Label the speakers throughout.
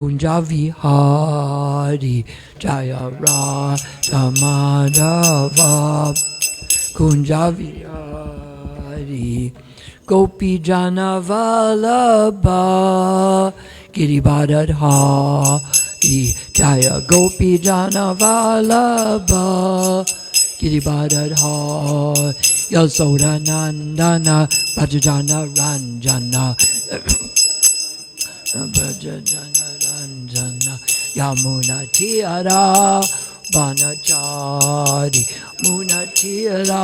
Speaker 1: Kunjavihari Jaya Radha Madhava Kunjavihari Gopi Jana Vallabha Giribadadhari Jaya Gopi Jana Vallabha Giribadadhari Yasodanandana Bhajajana Ranjana Bhajajana Ranjana Yamuna Tira Banachari Muna Tira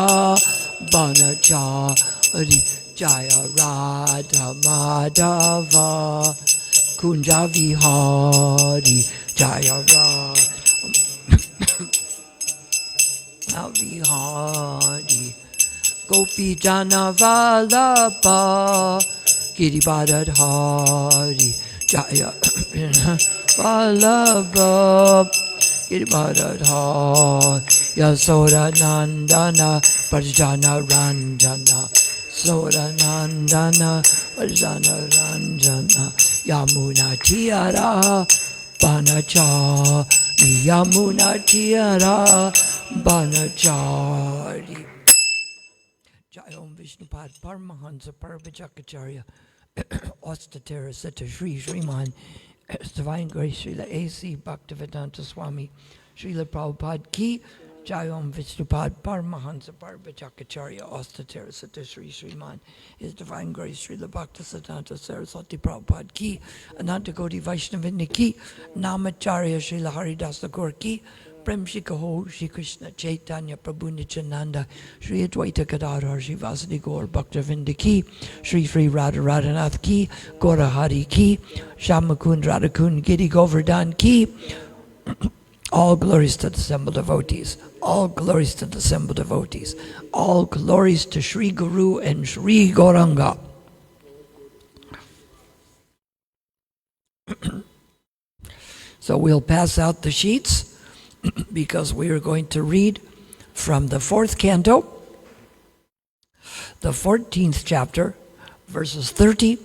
Speaker 1: Banachari Jaya Radha Madhava Kunjavihari Jaya Radha Vihari Gopi Jana Vallabha Giribadadhari Jaya Vallabha Giribadadhari Yasodanandana Bhajana Ranjana Sodanandana Bhajana Ranjana Yamuna Tira Banachari Yamuna Tira Banachari Jai Om Vishnupad Paramahansa Parvachakacharya Ostatera Setta Sri Srimad His Divine Grace Srila A.C. Bhaktivedanta Swami Srila Prabhupada Ki Jai Om Vishnupad Paramahansa Parvachakacharya Ostatera Setta Sri Srimad His Divine Grace Srila Bhaktisiddhanta Saraswati Prabhupada Ki Ananta Koti Vaishnavini Ki Namacharya Srila Haridas Thakur Ki Prem Shri Kaho Shri Krishna Chaitanya Prabhu Nityananda Shri Advaita Gadadhar Shri Vasadi Gaur Bhaktavinda Ki Shri Sri Radha Radhanath Ki Gaura Hari Ki Shamakund Radhakund Giri Govardhan Ki All glories to the assembled devotees. All glories to the assembled devotees. All glories to Sri Guru and Sri Gauranga. So we'll pass out the sheets because we are going to read from the 4th canto, the 14th chapter, verses 30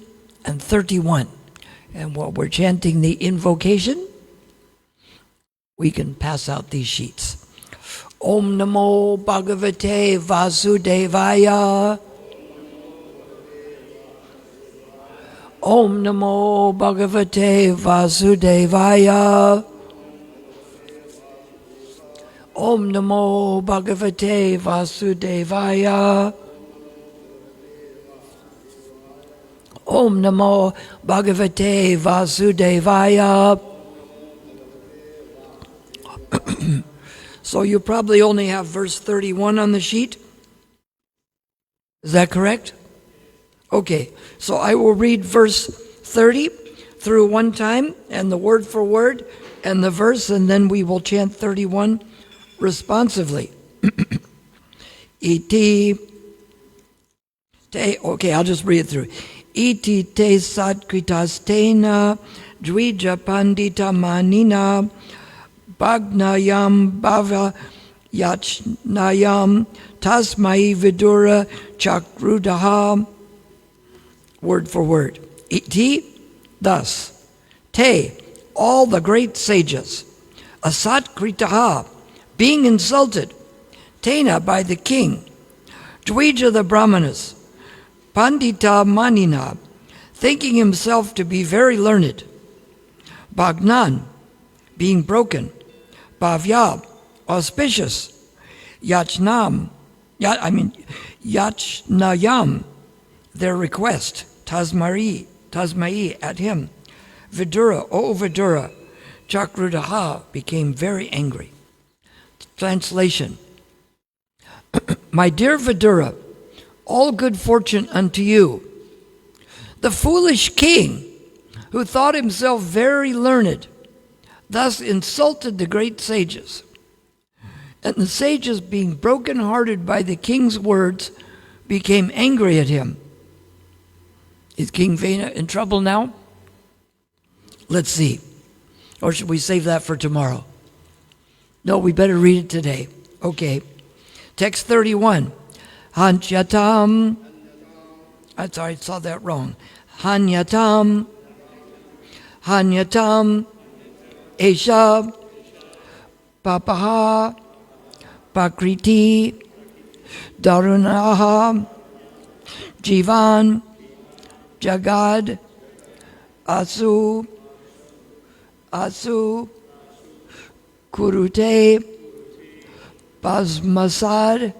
Speaker 1: and 31. And while we're chanting the invocation, we can pass out these sheets. Om Namo Bhagavate Vasudevaya. Om Namo Bhagavate Vasudevaya. Om Namo Bhagavate Vasudevaya. Om Namo Bhagavate Vasudevaya. So you probably only have verse 31 on the sheet. Is that correct? Okay, so I will read verse 30 through one time, and the word for word, and the verse, and then we will chant 31 responsively. Iti te, okay, I'll just read it through. Iti te satkritastena dvija pandita manina Bhagnayam bhava yachnayam tasmai vidura chakrudaha. Word for word. Iti, thus. Te, all the great sages. Asat kritaha, being insulted. Tena, by the king. Dvija, the brahmanas. Pandita manina, thinking himself to be very learned. Bhagnan, being broken. Bhavya, auspicious. Yachnayam, their request. Tasmai, at him. Vidura, O Vidura. Chakrudaha, became very angry. Translation. My dear Vidura, all good fortune unto you. The foolish king, who thought himself very learned, thus insulted the great sages. And the sages, being broken-hearted by the king's words, became angry at him. Is King Vena in trouble now? Let's see. Or should we save that for tomorrow? No, we better read it today. Okay. Text 31. Hanyatam. I'm sorry, I saw that wrong. Hanyatam. Hanyatam Esha Papaha Pakriti Darunaha Jivan Jagad Asu Kurute Basmasad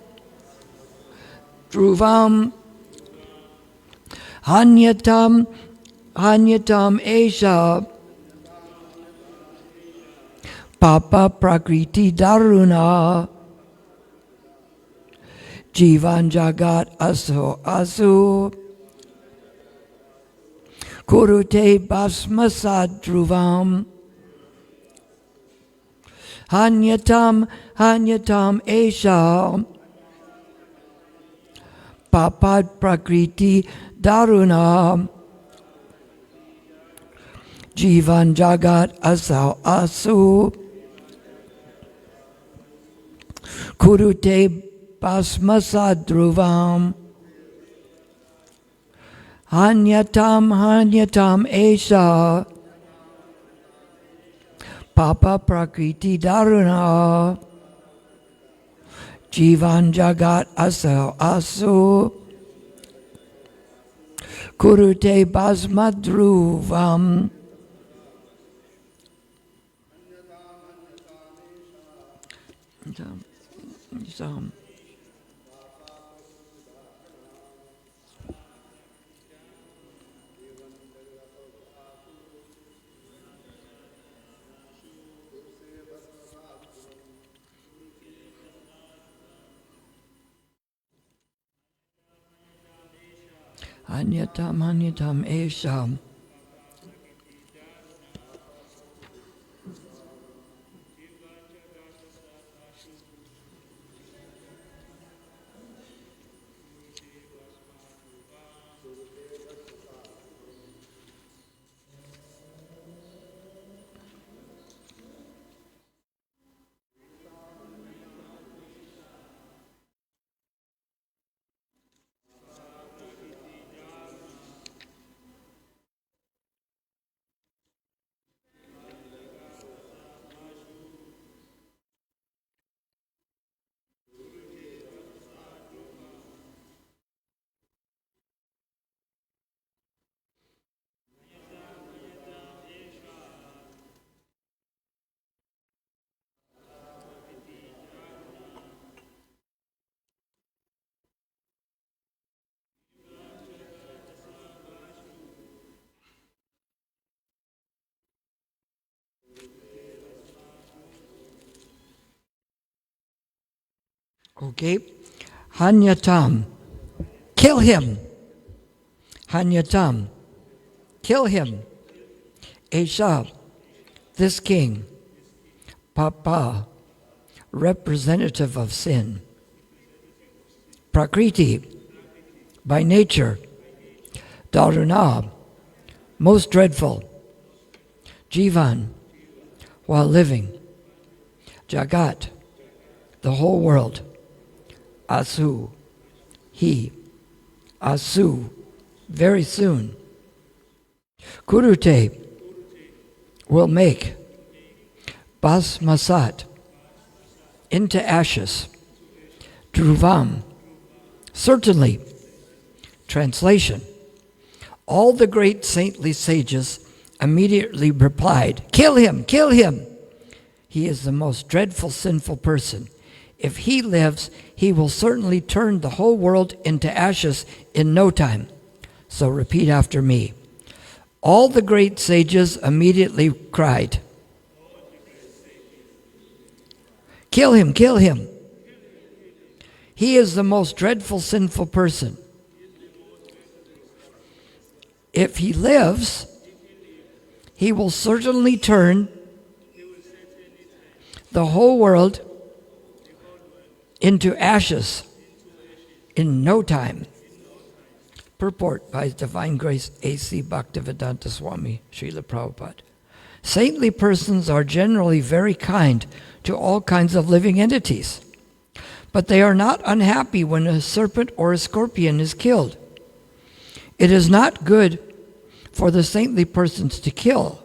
Speaker 1: Dhruvam Hanyatam Esha Papa Prakriti Daruna Jivan Jagat Asu Kurute Basmasad Dhruvam Hanyatam Esha Papad Prakriti Daruna Jivan Jagat Asu Kurute Basmasad Dhruvam Hanyatam Esha Papa Prakriti Daruna Jivan Jagat Asu Kurute Basmadruvam Hanyatam Esha Okay, Hanyatam, kill him. Hanyatam, kill him. Esha, this king. Papa, representative of sin. Prakriti, by nature. Daruna, most dreadful. Jivan, while living. Jagat, the whole world. Asu, he. Asu, very soon. Kurute, will make. Basmasat, into ashes. Dhruvam, certainly. Translation. All the great saintly sages immediately replied, kill him, kill him. He is the most dreadful sinful person. If he lives, he will certainly turn the whole world into ashes in no time. So repeat after me. All the great sages immediately cried, kill him, kill him. He is the most dreadful sinful person. If he lives, he will certainly turn the whole world into ashes in no time. Purport by His Divine Grace A.C. Bhaktivedanta Swami Srila Prabhupada. Saintly persons are generally very kind to all kinds of living entities, but they are not unhappy when a serpent or a scorpion is killed. It is not good for the saintly persons to kill,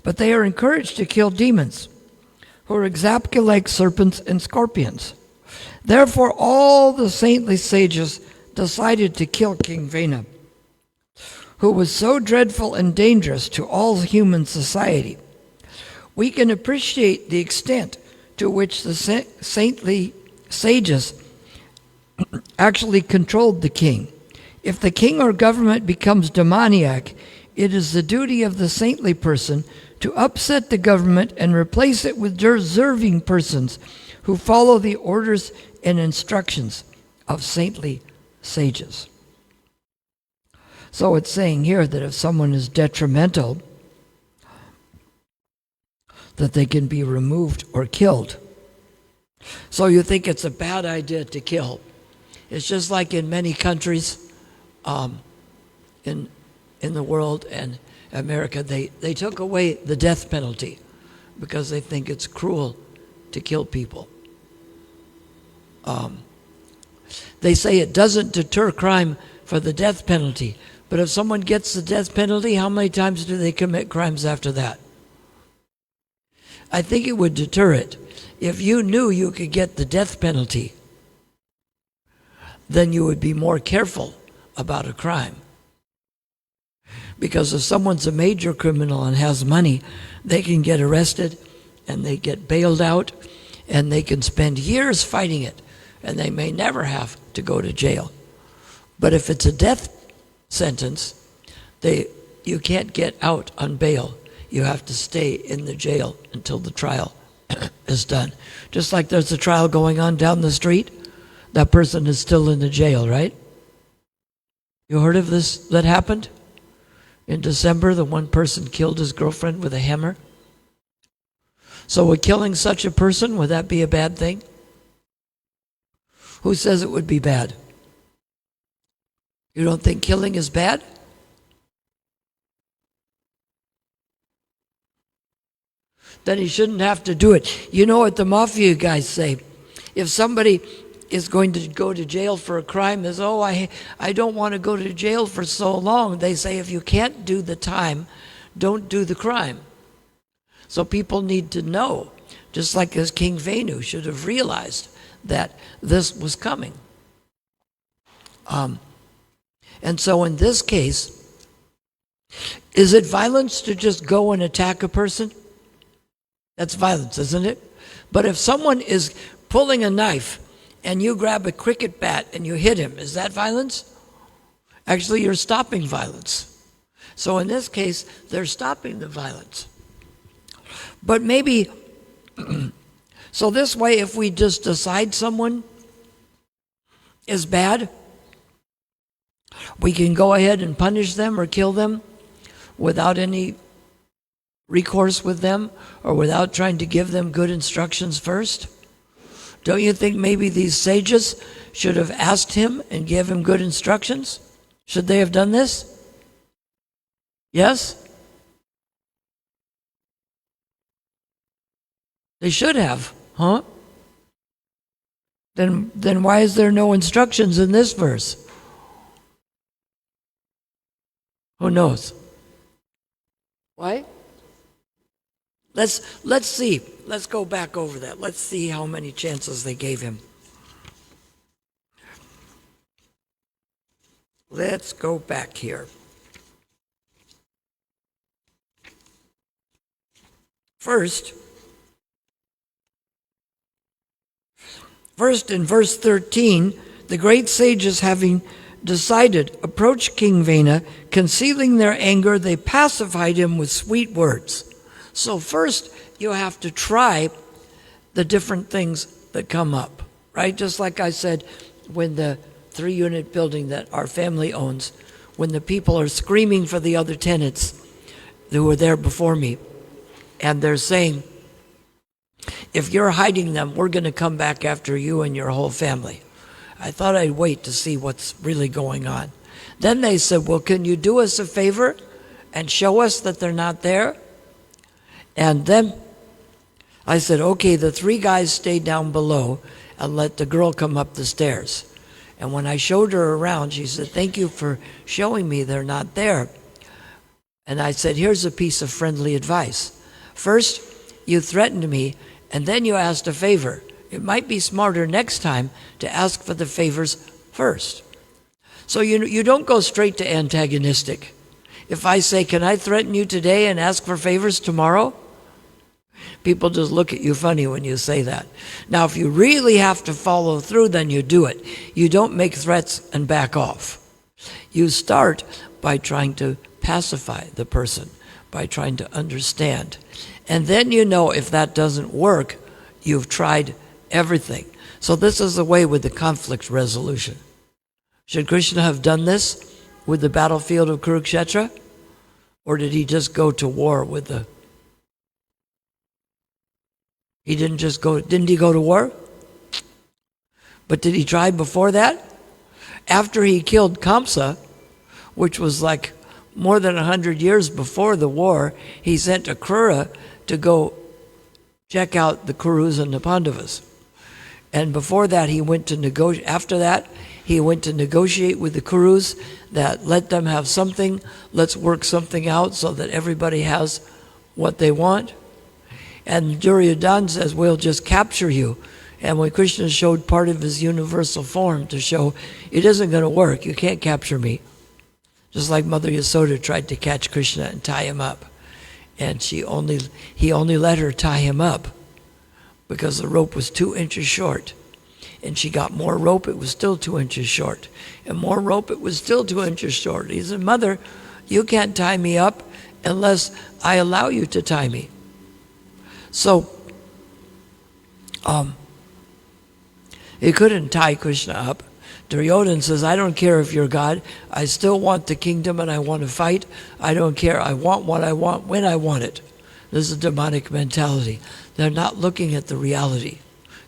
Speaker 1: but they are encouraged to kill demons, who are exactly like serpents and scorpions. Therefore, all the saintly sages decided to kill King Vena, who was so dreadful and dangerous to all human society. We can appreciate the extent to which the saintly sages actually controlled the king. If the king or government becomes demoniac, it is the duty of the saintly person to upset the government and replace it with deserving persons who follow the orders and instructions of saintly sages. So it's saying here that if someone is detrimental, that they can be removed or killed. So you think it's a bad idea to kill. It's just like in many countries in the world and America, they took away the death penalty because they think it's cruel to kill people. They say it doesn't deter crime for the death penalty, but if someone gets the death penalty, how many times do they commit crimes after that? I think it would deter it. If you knew you could get the death penalty, then you would be more careful about a crime. Because if someone's a major criminal and has money, they can get arrested and they get bailed out and they can spend years fighting it and they may never have to go to jail. But if it's a death sentence, you can't get out on bail. You have to stay in the jail until the trial is done. Just like there's a trial going on down the street, that person is still in the jail, right? You heard of this that happened? In December, the one person killed his girlfriend with a hammer. So would killing such a person, would that be a bad thing? Who says it would be bad? You don't think killing is bad? Then he shouldn't have to do it. You know what the mafia guys say? If somebody is going to go to jail for a crime, is, oh, I don't want to go to jail for so long. They say if you can't do the time, don't do the crime. So people need to know, just like as King Venu should have realized that this was coming. And so in this case, is it violence to just go and attack a person? That's violence, isn't it? But if someone is pulling a knife and you grab a cricket bat and you hit him, is that violence? Actually, you're stopping violence. So in this case, they're stopping the violence. But maybe, so this way, if we just decide someone is bad, we can go ahead and punish them or kill them without any recourse with them or without trying to give them good instructions first? Don't you think maybe these sages should have asked him and give him good instructions? Should they have done this? Yes? They should have, huh? Then why is there no instructions in this verse? Who knows? Why? Let's see. Let's go back over that. Let's see how many chances they gave him. Let's go back here. First in verse 13, the great sages having decided, approached King Vena, concealing their anger, they pacified him with sweet words. So first, you have to try the different things that come up, right? Just like I said, when the 3-unit building that our family owns, when the people are screaming for the other tenants who were there before me, and they're saying, if you're hiding them, we're going to come back after you and your whole family. I thought I'd wait to see what's really going on. Then they said, well, can you do us a favor and show us that they're not there? And then I said, okay, the 3 guys stay down below and let the girl come up the stairs. And when I showed her around, she said, thank you for showing me they're not there. And I said, here's a piece of friendly advice. First, you threatened me, and then you asked a favor. It might be smarter next time to ask for the favors first. So you don't go straight to antagonistic. If I say, can I threaten you today and ask for favors tomorrow? People just look at you funny when you say that. Now, if you really have to follow through, then you do it. You don't make threats and back off. You start by trying to pacify the person, by trying to understand. And then you know if that doesn't work, you've tried everything. So this is the way with the conflict resolution. Should Krishna have done this with the battlefield of Kurukshetra? Or did he just go to war with the... Didn't he go to war? But did he try before that? After he killed Kamsa, which was like more than 100 years before the war, he sent Akrura to go check out the Kurus and the Pandavas. And before that, he went to negotiate. After that, he went to negotiate with the Kurus that let them have something. Let's work something out so that everybody has what they want. And Duryodhana says, we'll just capture you. And when Krishna showed part of his universal form to show, it isn't going to work, you can't capture me. Just like Mother Yasoda tried to catch Krishna and tie him up. And he only let her tie him up because the rope was 2 inches short. And she got more rope, it was still 2 inches short. And more rope, it was still 2 inches short. He said, Mother, you can't tie me up unless I allow you to tie me. So, he couldn't tie Krishna up. Duryodhana says, I don't care if you're God. I still want the kingdom and I want to fight. I don't care. I want what I want when I want it. This is a demonic mentality. They're not looking at the reality.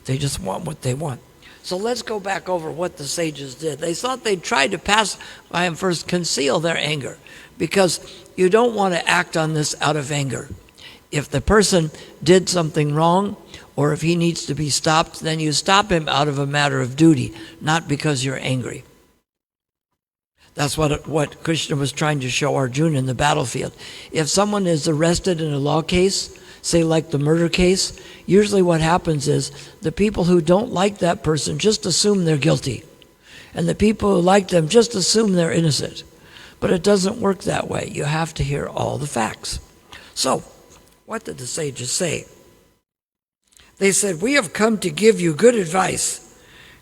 Speaker 1: They just want what they want. So let's go back over what the sages did. They thought they'd try to pacify him first, conceal their anger, because you don't want to act on this out of anger. If the person did something wrong, or if he needs to be stopped, then you stop him out of a matter of duty, not because you're angry. That's what Krishna was trying to show Arjuna in the battlefield. If someone is arrested in a law case, say like the murder case, usually what happens is the people who don't like that person just assume they're guilty. And the people who like them just assume they're innocent. But it doesn't work that way. You have to hear all the facts. So, what did the sages say? They said, we have come to give you good advice.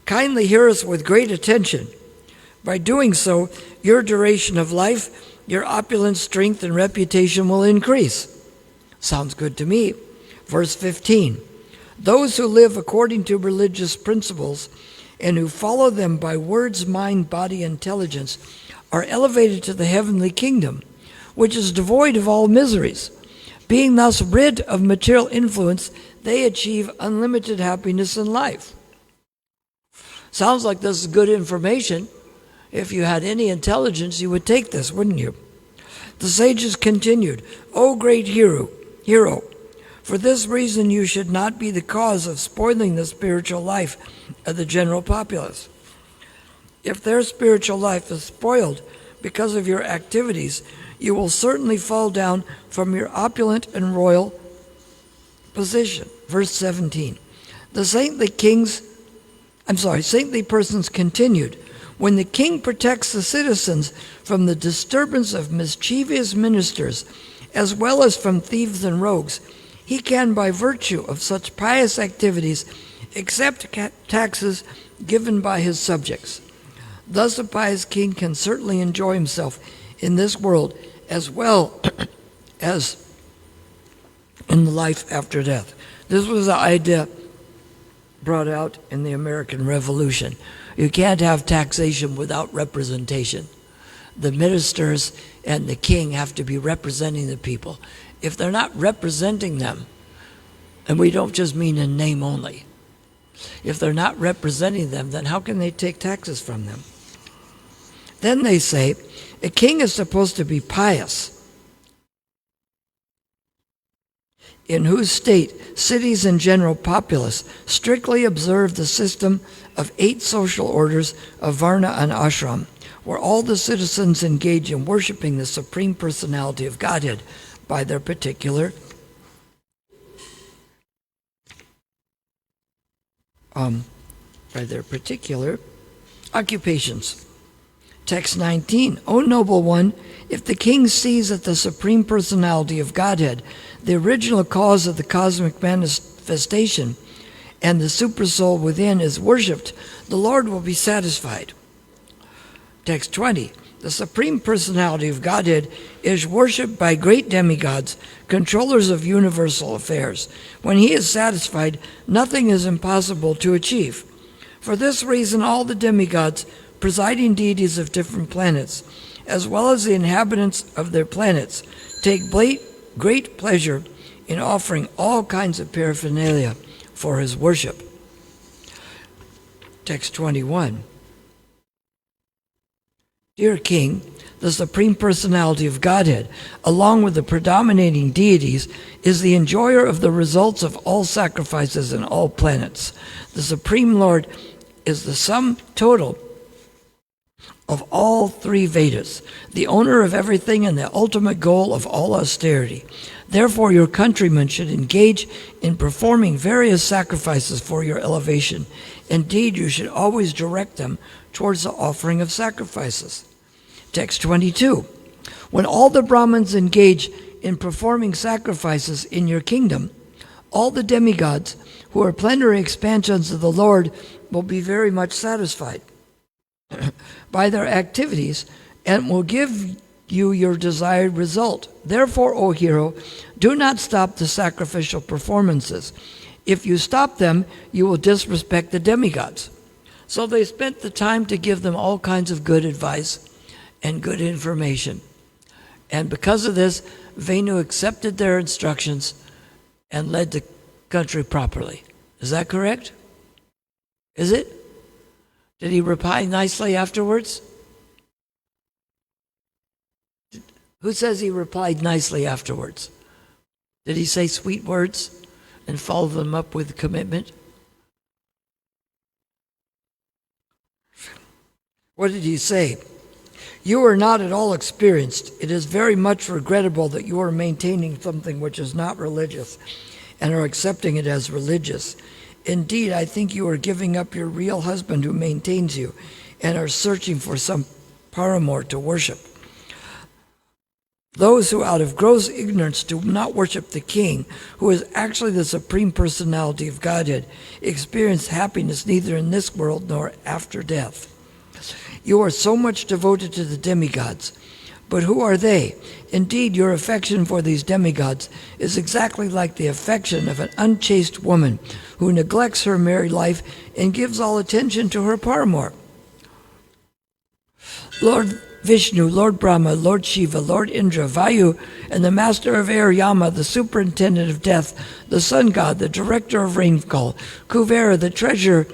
Speaker 1: Kindly hear us with great attention. By doing so, your duration of life, your opulence, strength, and reputation will increase. Sounds good to me. Verse 15. Those who live according to religious principles and who follow them by words, mind, body, intelligence are elevated to the heavenly kingdom, which is devoid of all miseries. Being thus rid of material influence, they achieve unlimited happiness in life. Sounds like this is good information. If you had any intelligence, you would take this, wouldn't you? The sages continued, O great hero, for this reason you should not be the cause of spoiling the spiritual life of the general populace. If their spiritual life is spoiled because of your activities, you will certainly fall down from your opulent and royal position. Verse 17. The saintly persons continued, when the king protects the citizens from the disturbance of mischievous ministers, as well as from thieves and rogues, he can, by virtue of such pious activities, accept taxes given by his subjects. Thus a pious king can certainly enjoy himself in this world as well as in the life after death. This was the idea brought out in the American Revolution. You can't have taxation without representation. The ministers and the king have to be representing the people. If they're not representing them, and we don't just mean in name only, if they're not representing them, then how can they take taxes from them? Then they say, a king is supposed to be pious, in whose state cities and general populace strictly observe the system of 8 social orders of Varna and Ashram, where all the citizens engage in worshiping the Supreme Personality of Godhead by their particular occupations. Text 19, O noble one, if the king sees that the Supreme Personality of Godhead, the original cause of the cosmic manifestation, and the supersoul within is worshipped, the Lord will be satisfied. Text 20, the Supreme Personality of Godhead is worshipped by great demigods, controllers of universal affairs. When he is satisfied, nothing is impossible to achieve. For this reason, all the demigods, presiding deities of different planets, as well as the inhabitants of their planets, take great pleasure in offering all kinds of paraphernalia for his worship. Text 21. Dear King, the Supreme Personality of Godhead, along with the predominating deities, is the enjoyer of the results of all sacrifices in all planets. The Supreme Lord is the sum total of all three Vedas, the owner of everything and the ultimate goal of all austerity. Therefore, your countrymen should engage in performing various sacrifices for your elevation. Indeed, you should always direct them towards the offering of sacrifices. Text 22. When all the Brahmins engage in performing sacrifices in your kingdom, all the demigods, who are plenary expansions of the Lord, will be very much satisfied by their activities and will give you your desired result. Therefore, O hero, do not stop the sacrificial performances. If you stop them, you will disrespect the demigods. So they spent the time to give them all kinds of good advice and good information. And because of this, Venu accepted their instructions and led the country properly. Is that correct? Is it? Did he reply nicely afterwards? Who says he replied nicely afterwards? Did he say sweet words and follow them up with commitment? What did he say? You are not at all experienced. It is very much regrettable that you are maintaining something which is not religious and are accepting it as religious. Indeed, I think you are giving up your real husband who maintains you and are searching for some paramour to worship. Those who out of gross ignorance do not worship the king, who is actually the Supreme Personality of Godhead, experience happiness neither in this world nor after death. You are so much devoted to the demigods. But who are they? Indeed, your affection for these demigods is exactly like the affection of an unchaste woman who neglects her married life and gives all attention to her paramour. Lord Vishnu, Lord Brahma, Lord Shiva, Lord Indra, Vayu, and the master of air Yama, the superintendent of death, the sun god, the director of rainfall, Kuvera, the treasurer,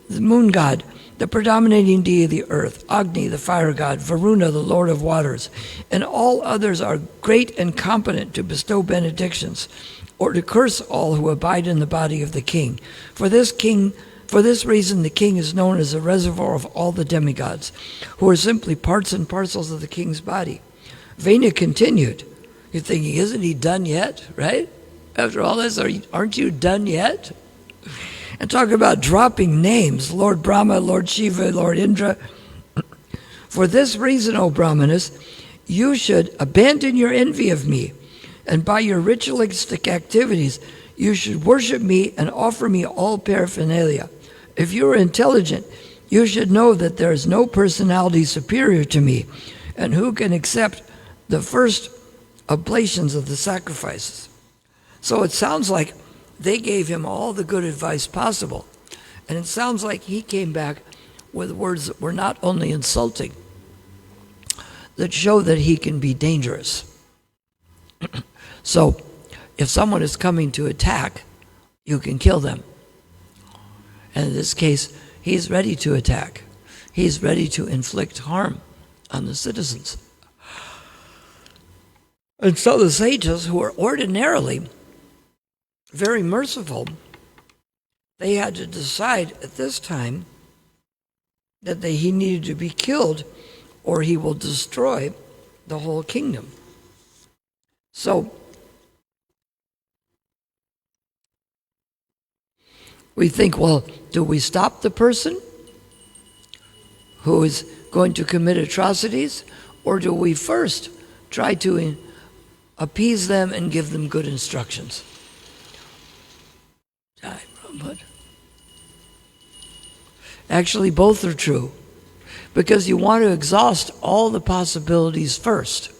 Speaker 1: the moon god, the predominating deity of the earth, Agni, the fire god, Varuna, the lord of waters, and all others are great and competent to bestow benedictions, or to curse all who abide in the body of the king. For this reason, the king is known as the reservoir of all the demigods, who are simply parts and parcels of the king's body. Vena continued. You're thinking, isn't he done yet, right? After all this, aren't you done yet? And talk about dropping names, Lord Brahma, Lord Shiva, Lord Indra. For this reason, O Brahmanas, you should abandon your envy of me, and by your ritualistic activities, you should worship me and offer me all paraphernalia. If you are intelligent, you should know that there is no personality superior to me, and who can accept the first oblations of the sacrifices. So it sounds like they gave him all the good advice possible. And it sounds like he came back with words that were not only insulting, that show that he can be dangerous. So if someone is coming to attack, you can kill them. And in this case, he's ready to attack. He's ready to inflict harm on the citizens. And so the sages, who are ordinarily very merciful, they had to decide at this time that he needed to be killed, or he will destroy the whole kingdom. So we think, well, do we stop the person who is going to commit atrocities, or do we first try to appease them and give them good instructions? Actually, both are true, because you want to exhaust all the possibilities first.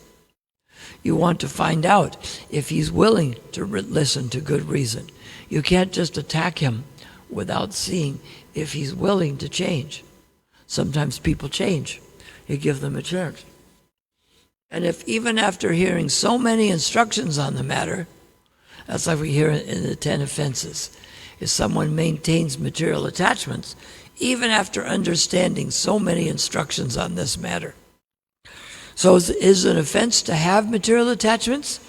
Speaker 1: You want to find out if he's willing to listen to good reason. You can't just attack him without seeing if he's willing to change. Sometimes people change. You give them a chance. And if even after hearing so many instructions on the matter, that's like we hear in the 10 offenses, if someone maintains material attachments, even after understanding so many instructions on this matter. So is it an offense to have material attachments?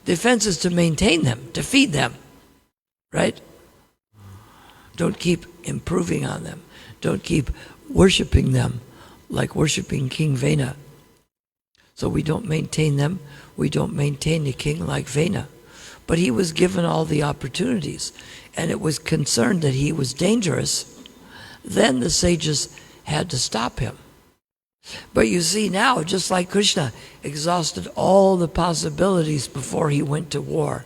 Speaker 1: The offense is to maintain them, to feed them, right? Don't keep improving on them. Don't keep worshiping them like worshiping King Vena. So we don't maintain them. We don't maintain a king like Vena. But he was given all the opportunities, and it was concerned that he was dangerous. Then the sages had to stop him. But you see now, just like Krishna exhausted all the possibilities before he went to war,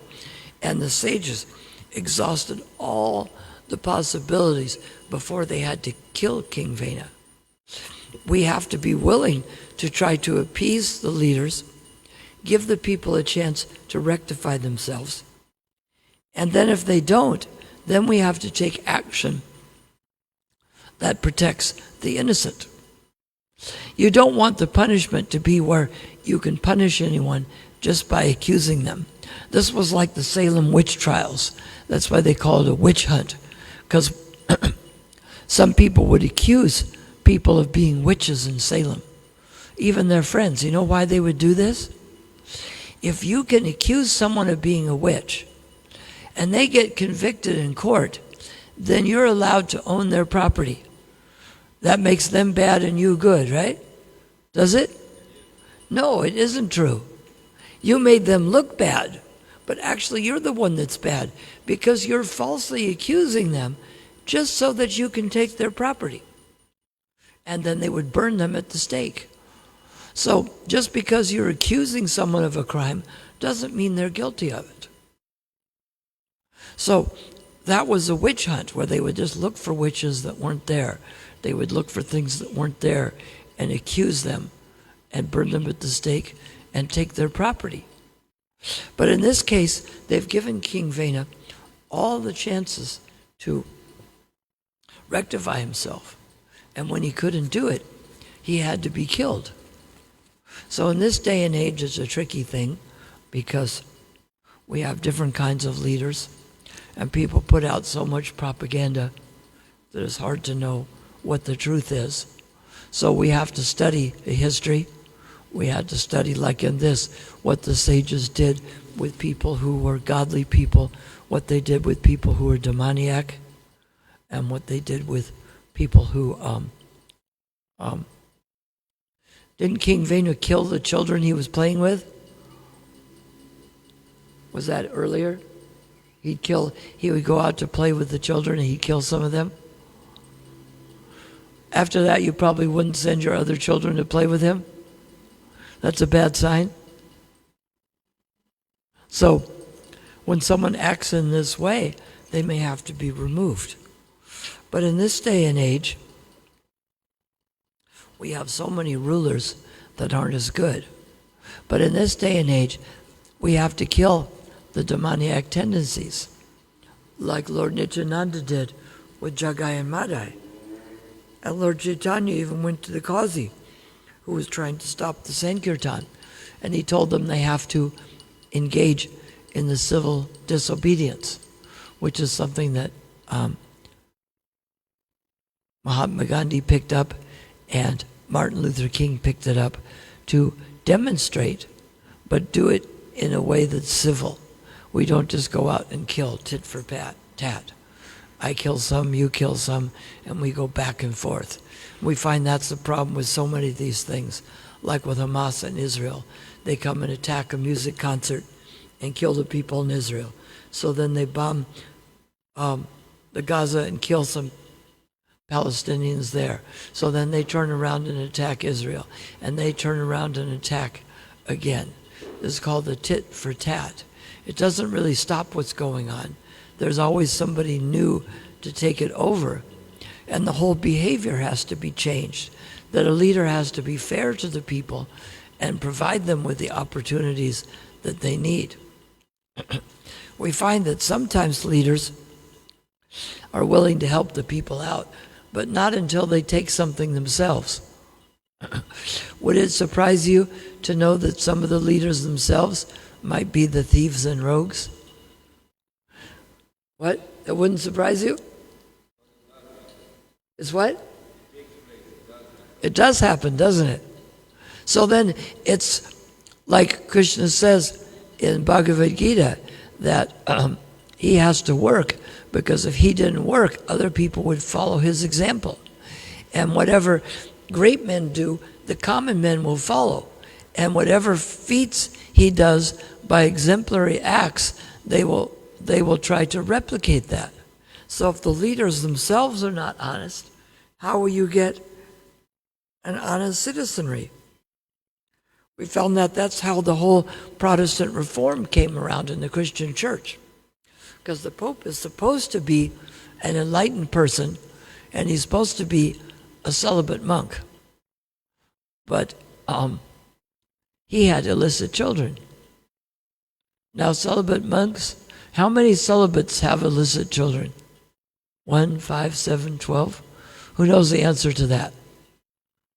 Speaker 1: and the sages exhausted all the possibilities before they had to kill King Vena. We have to be willing to try to appease the leaders, give the people a chance to rectify themselves, and then if they don't, then we have to take action that protects the innocent. You don't want the punishment to be where you can punish anyone just by accusing them. This was like the Salem witch trials. That's why they call it a witch hunt, because some people would accuse people of being witches in Salem, even their friends. You know why they would do this? If you can accuse someone of being a witch and they get convicted in court, then you're allowed to own their property. That makes them bad and you good, right? Does it? No, it isn't true. You made them look bad, but actually you're the one that's bad because you're falsely accusing them just so that you can take their property. And then they would burn them at the stake. So just because you're accusing someone of a crime doesn't mean they're guilty of it. So that was a witch hunt where they would just look for witches that weren't there. They would look for things that weren't there and accuse them and burn them at the stake and take their property. But in this case, they've given King Vena all the chances to rectify himself. And when he couldn't do it, he had to be killed. So in this day and age, it's a tricky thing because we have different kinds of leaders and people put out so much propaganda that it's hard to know what the truth is. So we have to study the history. We had to study, like in this, what the sages did with people who were godly people, what they did with people who were demoniac, and what they did with people who didn't King Vena kill the children he was playing with? Was that earlier? He would go out to play with the children and he'd kill some of them. After that, you probably wouldn't send your other children to play with him. That's a bad sign. So when someone acts in this way, they may have to be removed. But in this day and age, we have so many rulers that aren't as good. But in this day and age, we have to kill the demoniac tendencies, like Lord Nityananda did with Jagai and Madai. And Lord Chaitanya even went to the Qazi, who was trying to stop the Sankirtan, and he told them they have to engage in the civil disobedience, which is something that Mahatma Gandhi picked up and Martin Luther King picked it up to demonstrate, but do it in a way that's civil. We don't just go out and kill tit for tat. I kill some, you kill some, and we go back and forth. We find that's the problem with so many of these things, like with Hamas in Israel. They come and attack a music concert and kill the people in Israel. So then they bomb the Gaza and kill some Palestinians there. So then they turn around and attack Israel. And they turn around and attack again. This is called the tit for tat. It doesn't really stop what's going on. There's always somebody new to take it over. And the whole behavior has to be changed. That a leader has to be fair to the people and provide them with the opportunities that they need. We find that sometimes leaders are willing to help the people out, but not until they take something themselves. Would it surprise you to know that some of the leaders themselves might be the thieves and rogues? What? It wouldn't surprise you? It's what? It does happen, doesn't it? So then it's like Krishna says in Bhagavad Gita that he has to work, because if he didn't work, other people would follow his example. And whatever great men do, the common men will follow. And whatever feats he does by exemplary acts, they will try to replicate that. So if the leaders themselves are not honest, how will you get an honest citizenry? We found that that's how the whole Protestant reform came around in the Christian church. Because the Pope is supposed to be an enlightened person, and he's supposed to be a celibate monk. But he had illicit children. Now celibate monks, how many celibates have illicit children? 1, 5, 7, 12? Who knows the answer to that?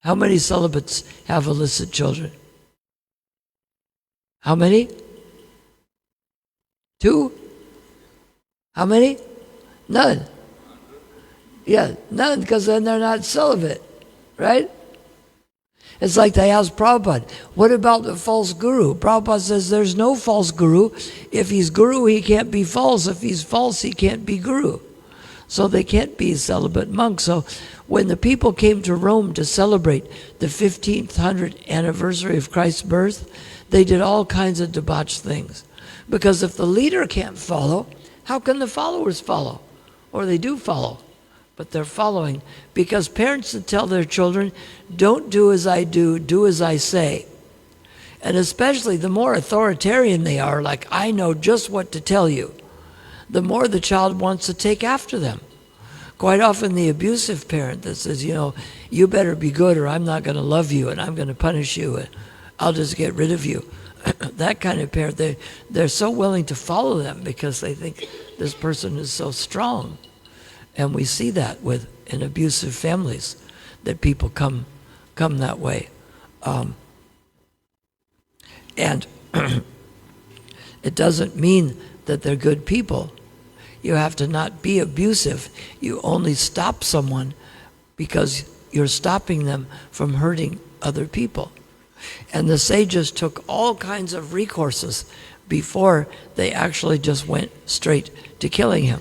Speaker 1: How many celibates have illicit children? How many? 2? How many? None. Yeah, none, because then they're not celibate, right? It's like they asked Prabhupada, what about the false guru? Prabhupada says there's no false guru. If he's guru, he can't be false. If he's false, he can't be guru. So they can't be celibate monks. So when the people came to Rome to celebrate the 1500th anniversary of Christ's birth, they did all kinds of debauched things. Because if the leader can't follow, how can the followers follow? Or they do follow, but they're following because parents that tell their children, don't do as I do, do as I say. And especially the more authoritarian they are, like I know just what to tell you, the more the child wants to take after them. Quite often the abusive parent that says, you better be good or I'm not going to love you and I'm going to punish you and I'll just get rid of you. That kind of parent, they're so willing to follow them because they think this person is so strong. And we see that in abusive families, that people come that way. And it doesn't mean that they're good people. You have to not be abusive. You only stop someone because you're stopping them from hurting other people. And the sages took all kinds of recourses before they actually just went straight to killing him.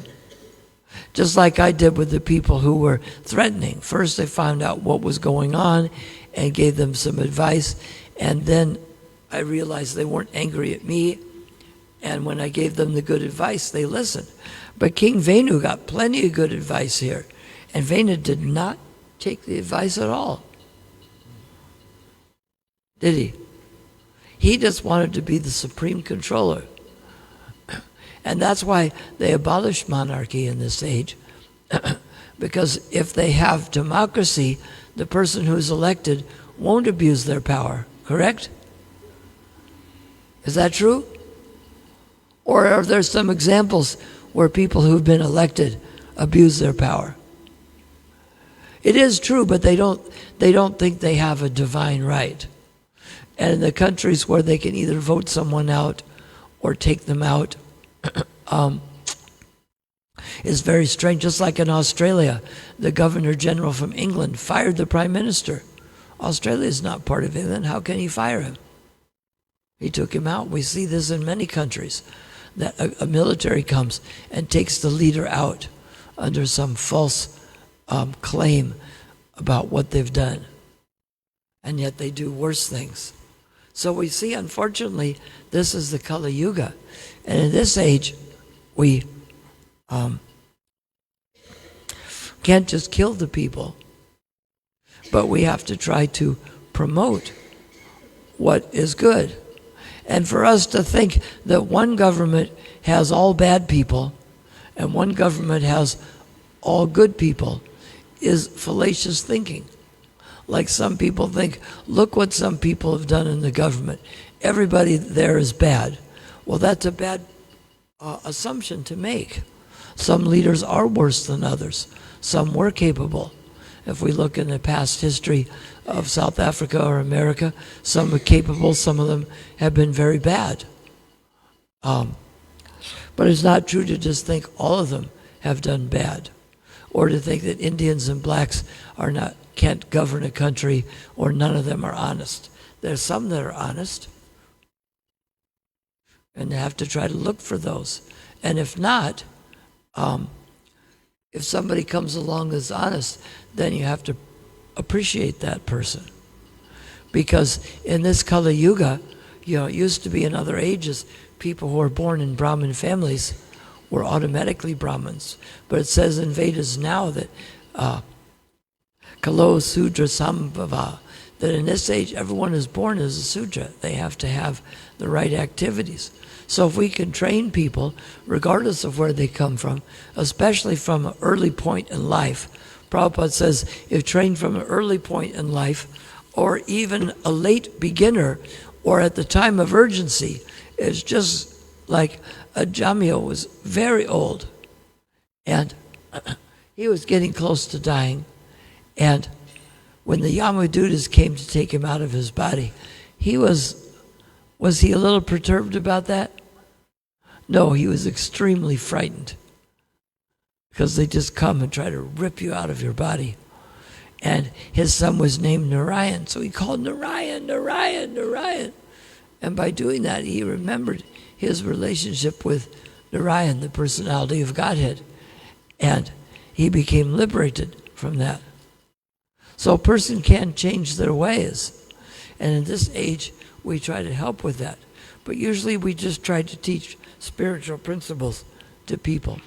Speaker 1: Just like I did with the people who were threatening. First they found out what was going on and gave them some advice, and then I realized they weren't angry at me, and when I gave them the good advice, they listened. But King Venu got plenty of good advice here, and Venu did not take the advice at all. Did he? He just wanted to be the supreme controller. And that's why they abolished monarchy in this age. Because if they have democracy, the person who's elected won't abuse their power, correct? Is that true? Or are there some examples where people who've been elected abuse their power? It is true, but they don't think they have a divine right. And in the countries where they can either vote someone out or take them out, is very strange. Just like in Australia, the Governor General from England fired the Prime Minister. Australia is not part of England. How can he fire him? He took him out. We see this in many countries, that a military comes and takes the leader out under some false claim about what they've done. And yet they do worse things. So we see, unfortunately, this is the Kali Yuga. And in this age, we can't just kill the people, but we have to try to promote what is good. And for us to think that one government has all bad people and one government has all good people is fallacious thinking. Like some people think, look what some people have done in the government. Everybody there is bad. Well, that's a bad assumption to make. Some leaders are worse than others. Some were capable. If we look in the past history of South Africa or America, some were capable, some of them have been very bad. But it's not true to just think all of them have done bad, or to think that Indians and blacks can't govern a country, or none of them are honest. There's some that are honest, and you have to try to look for those. And if not, if somebody comes along that's honest, then you have to appreciate that person. Because in this Kali Yuga, it used to be in other ages, people who were born in Brahmin families were automatically Brahmins. But it says in Vedas now that Kalo Sudra Sambhava, that in this age everyone is born as a Sudra. They have to have the right activities. So if we can train people, regardless of where they come from, especially from an early point in life, Prabhupada says, if trained from an early point in life, or even a late beginner, or at the time of urgency, it's just like a Jamio was very old, and he was getting close to dying, and when the Yamadutas came to take him out of his body, was he a little perturbed about that? No, he was extremely frightened, because they just come and try to rip you out of your body. And his son was named Narayan, so he called Narayan, Narayan, Narayan. And by doing that, he remembered his relationship with Narayan, the personality of Godhead. And he became liberated from that. So a person can change their ways. And in this age, we try to help with that. But usually we just try to teach spiritual principles to people.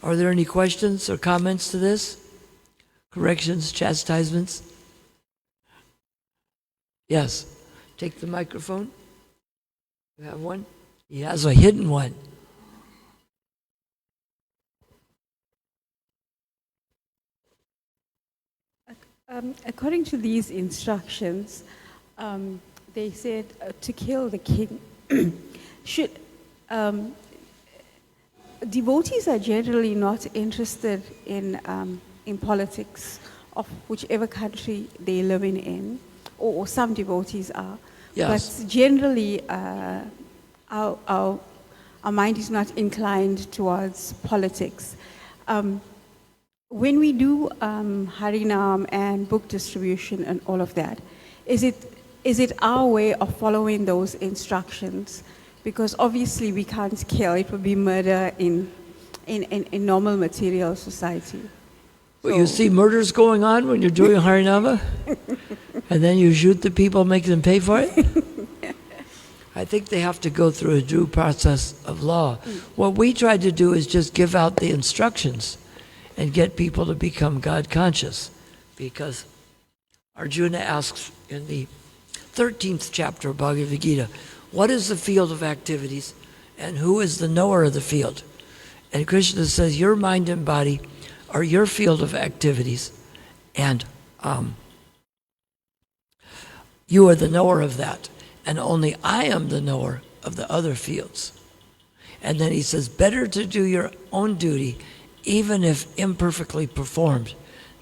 Speaker 1: Are there any questions or comments to this? Corrections, chastisements? Yes. Take the microphone. You have one? He has a hidden one.
Speaker 2: According to these instructions, they said to kill the king. Should devotees are generally not interested in politics of whichever country they live in, or some devotees are.
Speaker 1: Yes.
Speaker 2: But generally, our mind is not inclined towards politics. When we do Harinam and book distribution and all of that, is it our way of following those instructions? Because obviously we can't kill; it would be murder in normal material society.
Speaker 1: Well, you see murders going on when you're doing Harinama, and then you shoot the people, make them pay for it? I think they have to go through a due process of law. What we try to do is just give out the instructions and get people to become God conscious. Because Arjuna asks in the 13th chapter of Bhagavad Gita, what is the field of activities and who is the knower of the field? And Krishna says, your mind and body are your field of activities, and you are the knower of that, and only I am the knower of the other fields. And then he says, better to do your own duty, even if imperfectly performed,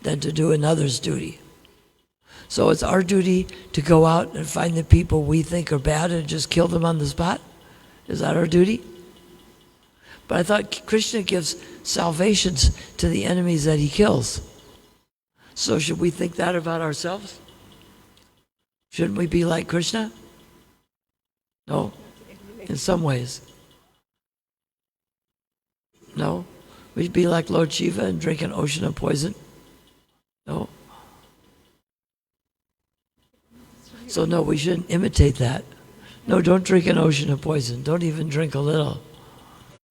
Speaker 1: than to do another's duty. So it's our duty to go out and find the people we think are bad and just kill them on the spot? Is that our duty? But I thought Krishna gives salvations to the enemies that he kills. So should we think that about ourselves? Shouldn't we be like Krishna? No, in some ways. No? We'd be like Lord Shiva and drink an ocean of poison? No. So no, we shouldn't imitate that. No, don't drink an ocean of poison. Don't even drink a little.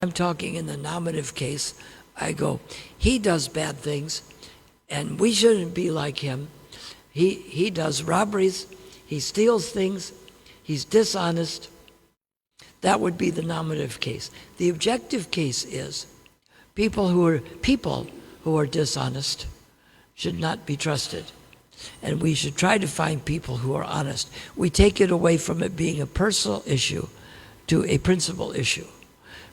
Speaker 1: I'm talking in the nominative case. I go, he does bad things, and we shouldn't be like him. He does robberies. He steals things. He's dishonest. That would be the nominative case. The objective case is people who are dishonest should not be trusted. And we should try to find people who are honest. We take it away from it being a personal issue to a principal issue,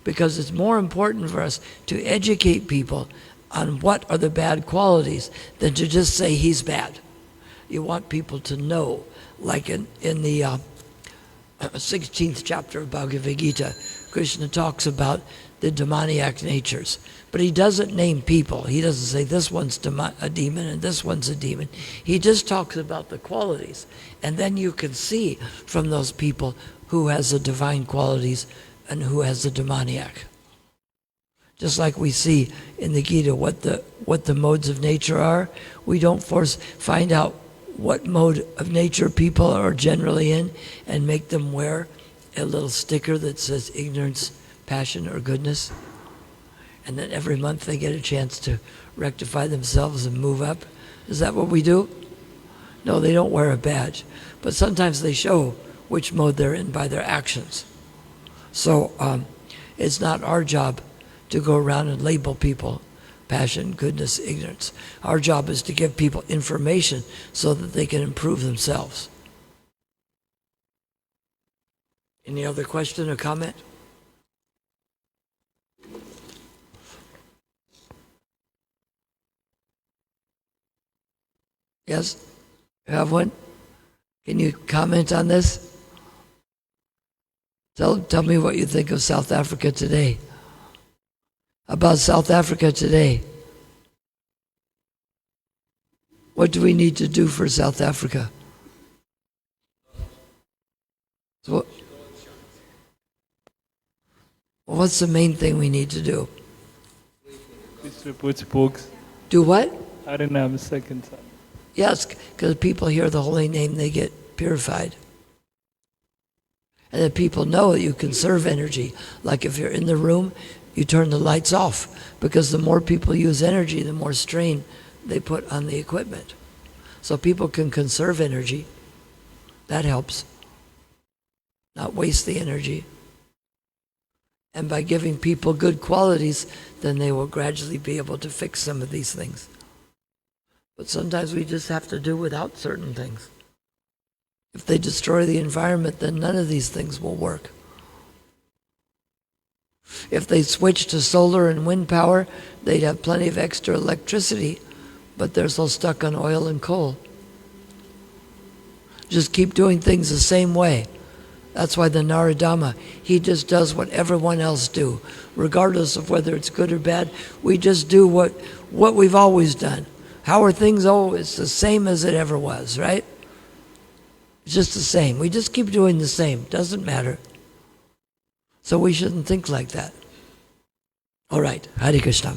Speaker 1: because it's more important for us to educate people on what are the bad qualities than to just say he's bad. You want people to know, like in the 16th chapter of Bhagavad Gita, Krishna talks about the demoniac natures. But he doesn't name people. He doesn't say this one's a demon and this one's a demon. He just talks about the qualities. And then you can see from those people who has the divine qualities and who has the demoniac. Just like we see in the Gita what the modes of nature are, we don't find out what mode of nature people are generally in and make them wear a little sticker that says ignorance, passion, or goodness. And then every month they get a chance to rectify themselves and move up. Is that what we do? No, they don't wear a badge. But sometimes they show which mode they're in by their actions. So it's not our job to go around and label people passion, goodness, ignorance. Our job is to give people information so that they can improve themselves. Any other question or comment? Yes? You have one? Can you comment on this? Tell me what you think of South Africa today. About South Africa today. What do we need to do for South Africa? So what's the main thing we need to do?
Speaker 3: Reports books.
Speaker 1: Do what?
Speaker 3: I don't have a second time.
Speaker 1: Yes, because people hear the holy name, they get purified. And then people know that you conserve energy. Like if you're in the room, you turn the lights off, because the more people use energy, the more strain they put on the equipment. So people can conserve energy. That helps. Not waste the energy. And by giving people good qualities, then they will gradually be able to fix some of these things. But sometimes we just have to do without certain things. If they destroy the environment, then none of these things will work. If they switch to solar and wind power, they'd have plenty of extra electricity, but they're still stuck on oil and coal. Just keep doing things the same way. That's why the Naradama, he just does what everyone else do. Regardless of whether it's good or bad, we just do what we've always done. How are things always the same as it ever was, right? It's just the same. We just keep doing the same. Doesn't matter. So we shouldn't think like that. All right. Hare Krishna.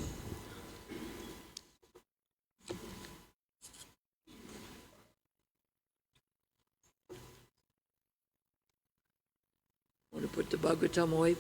Speaker 1: Want to put the Bhagavatam away?